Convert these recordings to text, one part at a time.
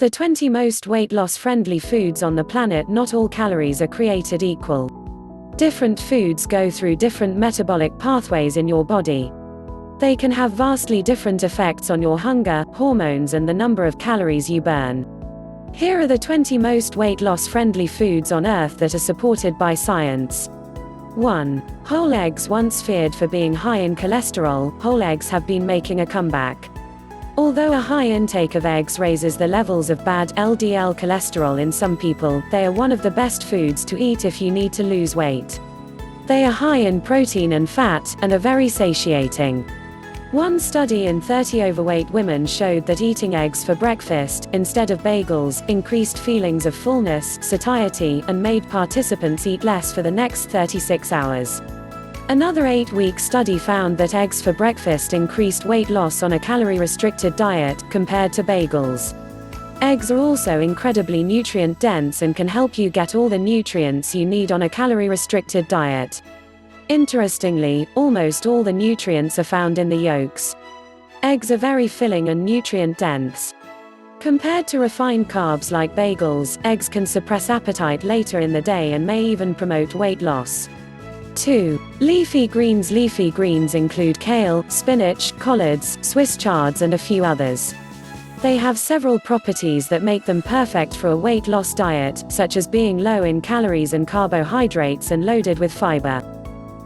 The 20 most weight loss friendly foods on the planet. Not all calories are created equal. Different foods go through different metabolic pathways in your body. They can have vastly different effects on your hunger, hormones, and the number of calories you burn. Here are the 20 most weight loss friendly foods on Earth that are supported by science. 1. Whole eggs. Once feared for being high in cholesterol, whole eggs have been making a comeback. Although a high intake of eggs raises the levels of bad LDL cholesterol in some people, they are one of the best foods to eat if you need to lose weight. They are high in protein and fat, and are very satiating. One study in 30 overweight women showed that eating eggs for breakfast, instead of bagels, increased feelings of fullness, satiety, and made participants eat less for the next 36 hours. Another 8-week study found that eggs for breakfast increased weight loss on a calorie-restricted diet, compared to bagels. Eggs are also incredibly nutrient-dense and can help you get all the nutrients you need on a calorie-restricted diet. Interestingly, almost all the nutrients are found in the yolks. Eggs are very filling and nutrient-dense. Compared to refined carbs like bagels, eggs can suppress appetite later in the day and may even promote weight loss. 2. Leafy greens. Leafy greens include kale, spinach, collards, Swiss chards, and a few others. They have several properties that make them perfect for a weight loss diet, such as being low in calories and carbohydrates and loaded with fiber.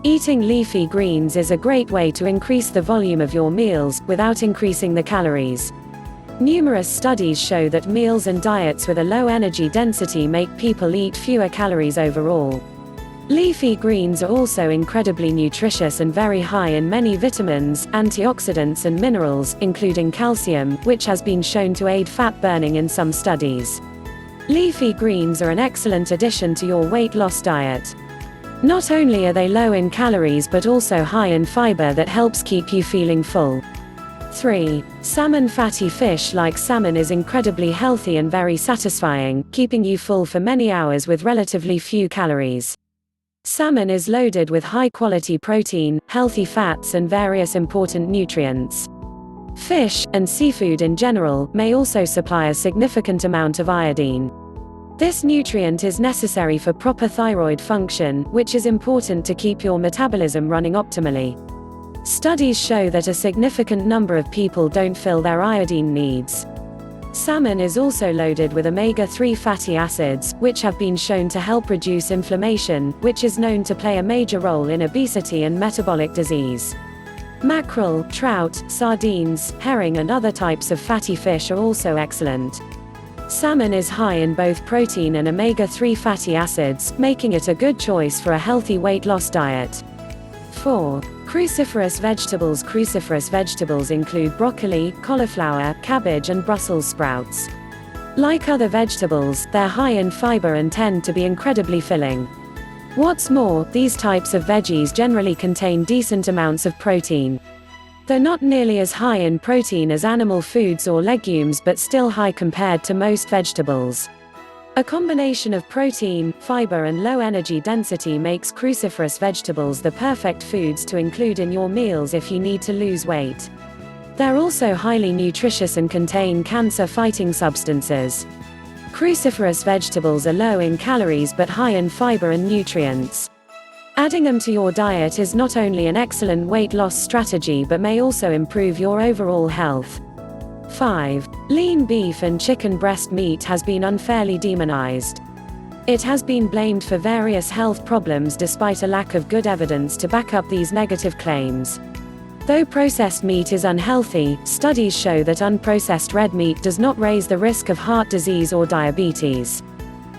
Eating leafy greens is a great way to increase the volume of your meals, without increasing the calories. Numerous studies show that meals and diets with a low energy density make people eat fewer calories overall. Leafy greens are also incredibly nutritious and very high in many vitamins, antioxidants, and minerals, including calcium, which has been shown to aid fat burning in some studies. Leafy greens are an excellent addition to your weight loss diet. Not only are they low in calories but also high in fiber that helps keep you feeling full. 3. Salmon. Fatty fish like salmon is incredibly healthy and very satisfying, keeping you full for many hours with relatively few calories. Salmon is loaded with high-quality protein, healthy fats, and various important nutrients. Fish, and seafood in general, may also supply a significant amount of iodine. This nutrient is necessary for proper thyroid function, which is important to keep your metabolism running optimally. Studies show that a significant number of people don't fill their iodine needs. Salmon is also loaded with omega-3 fatty acids, which have been shown to help reduce inflammation, which is known to play a major role in obesity and metabolic disease. Mackerel, trout, sardines, herring, and other types of fatty fish are also excellent. Salmon is high in both protein and omega-3 fatty acids, making it a good choice for a healthy weight loss diet. 4. Cruciferous vegetables. Cruciferous vegetables include broccoli, cauliflower, cabbage, and Brussels sprouts. Like other vegetables, they're high in fiber and tend to be incredibly filling. What's more, these types of veggies generally contain decent amounts of protein. They're not nearly as high in protein as animal foods or legumes, but still high compared to most vegetables. A combination of protein, fiber, and low energy density makes cruciferous vegetables the perfect foods to include in your meals if you need to lose weight. They're also highly nutritious and contain cancer-fighting substances. Cruciferous vegetables are low in calories but high in fiber and nutrients. Adding them to your diet is not only an excellent weight loss strategy but may also improve your overall health. 5. Lean beef and chicken breast meat has been unfairly demonized. It has been blamed for various health problems despite a lack of good evidence to back up these negative claims. Though processed meat is unhealthy, studies show that unprocessed red meat does not raise the risk of heart disease or diabetes.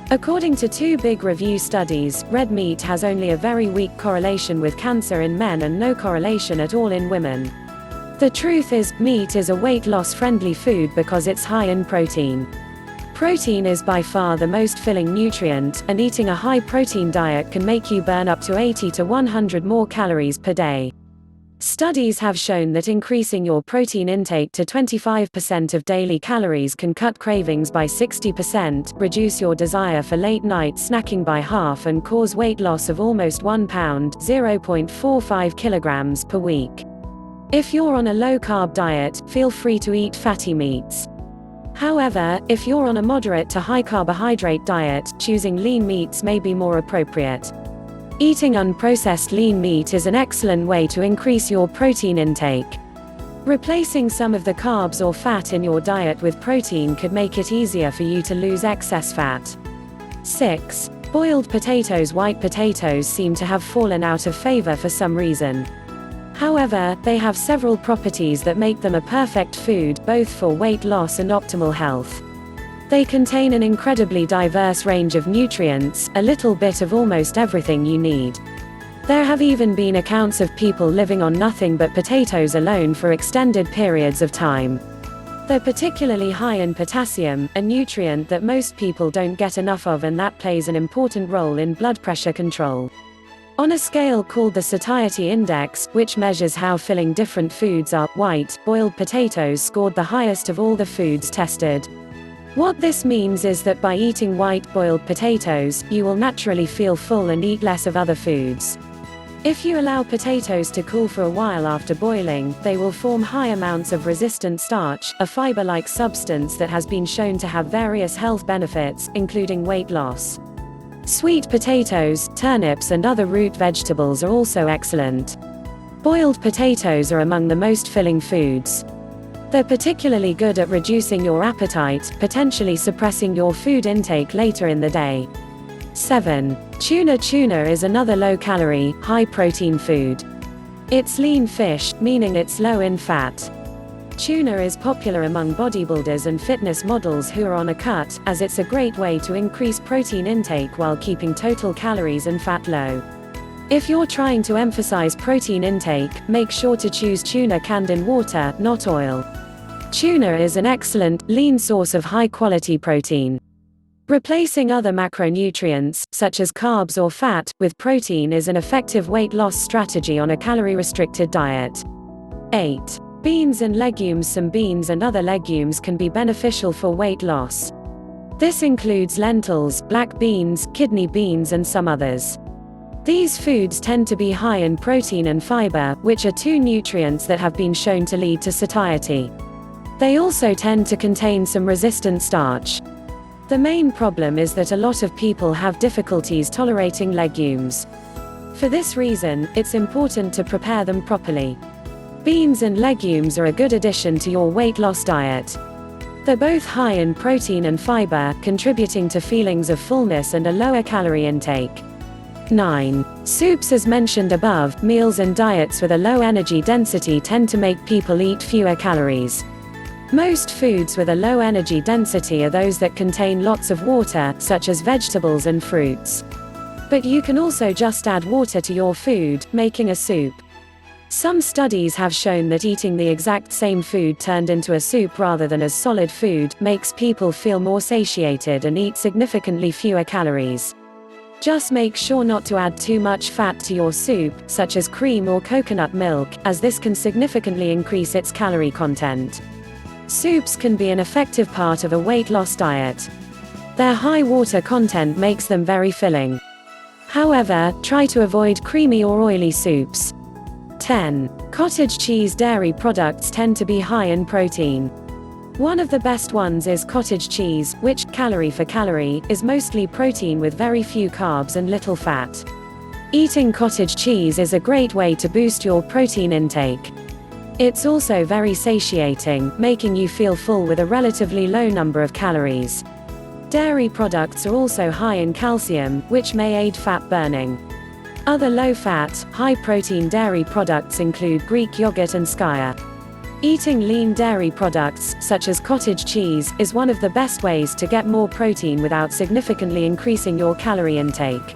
According to 2 big review studies, red meat has only a very weak correlation with cancer in men and no correlation at all in women. The truth is, meat is a weight loss friendly food because it's high in protein. Protein is by far the most filling nutrient, and eating a high protein diet can make you burn up to 80 to 100 more calories per day. Studies have shown that increasing your protein intake to 25% of daily calories can cut cravings by 60%, reduce your desire for late-night snacking by half, and cause weight loss of almost 1 pound (0.45 kilograms) per week. If you're on a low-carb diet, feel free to eat fatty meats. However, if you're on a moderate to high carbohydrate diet, choosing lean meats may be more appropriate. Eating unprocessed lean meat is an excellent way to increase your protein intake. Replacing some of the carbs or fat in your diet with protein could make it easier for you to lose excess fat. 6. Boiled potatoes. White potatoes seem to have fallen out of favor for some reason. However, they have several properties that make them a perfect food, both for weight loss and optimal health. They contain an incredibly diverse range of nutrients, a little bit of almost everything you need. There have even been accounts of people living on nothing but potatoes alone for extended periods of time. They're particularly high in potassium, a nutrient that most people don't get enough of and that plays an important role in blood pressure control. On a scale called the satiety index, which measures how filling different foods are, white, boiled potatoes scored the highest of all the foods tested. What this means is that by eating white boiled potatoes, you will naturally feel full and eat less of other foods. If you allow potatoes to cool for a while after boiling, they will form high amounts of resistant starch, a fiber-like substance that has been shown to have various health benefits, including weight loss. Sweet potatoes, turnips and other root vegetables are also excellent. Boiled potatoes are among the most filling foods. They're particularly good at reducing your appetite, potentially suppressing your food intake later in the day. 7. Tuna. Tuna is another low-calorie, high-protein food. It's lean fish, meaning it's low in fat. Tuna is popular among bodybuilders and fitness models who are on a cut, as it's a great way to increase protein intake while keeping total calories and fat low. If you're trying to emphasize protein intake, make sure to choose tuna canned in water, not oil. Tuna is an excellent, lean source of high-quality protein. Replacing other macronutrients, such as carbs or fat, with protein is an effective weight loss strategy on a calorie-restricted diet. 8. Beans and legumes. Some beans and other legumes can be beneficial for weight loss. This includes lentils, black beans, kidney beans and some others. These foods tend to be high in protein and fiber, which are two nutrients that have been shown to lead to satiety. They also tend to contain some resistant starch. The main problem is that a lot of people have difficulties tolerating legumes. For this reason, it's important to prepare them properly. Beans and legumes are a good addition to your weight loss diet. They're both high in protein and fiber, contributing to feelings of fullness and a lower calorie intake. 9. Soups. As mentioned above, meals and diets with a low energy density tend to make people eat fewer calories. Most foods with a low energy density are those that contain lots of water, such as vegetables and fruits. But you can also just add water to your food, making a soup. Some studies have shown that eating the exact same food turned into a soup rather than as solid food makes people feel more satiated and eat significantly fewer calories. Just make sure not to add too much fat to your soup, such as cream or coconut milk, as this can significantly increase its calorie content. Soups can be an effective part of a weight loss diet. Their high water content makes them very filling. However, try to avoid creamy or oily soups. 10. Cottage cheese. Dairy products tend to be high in protein. One of the best ones is cottage cheese, which, calorie for calorie, is mostly protein with very few carbs and little fat. Eating cottage cheese is a great way to boost your protein intake. It's also very satiating, making you feel full with a relatively low number of calories. Dairy products are also high in calcium, which may aid fat burning. Other low-fat, high-protein dairy products include Greek yogurt and skyr. Eating lean dairy products, such as cottage cheese, is one of the best ways to get more protein without significantly increasing your calorie intake.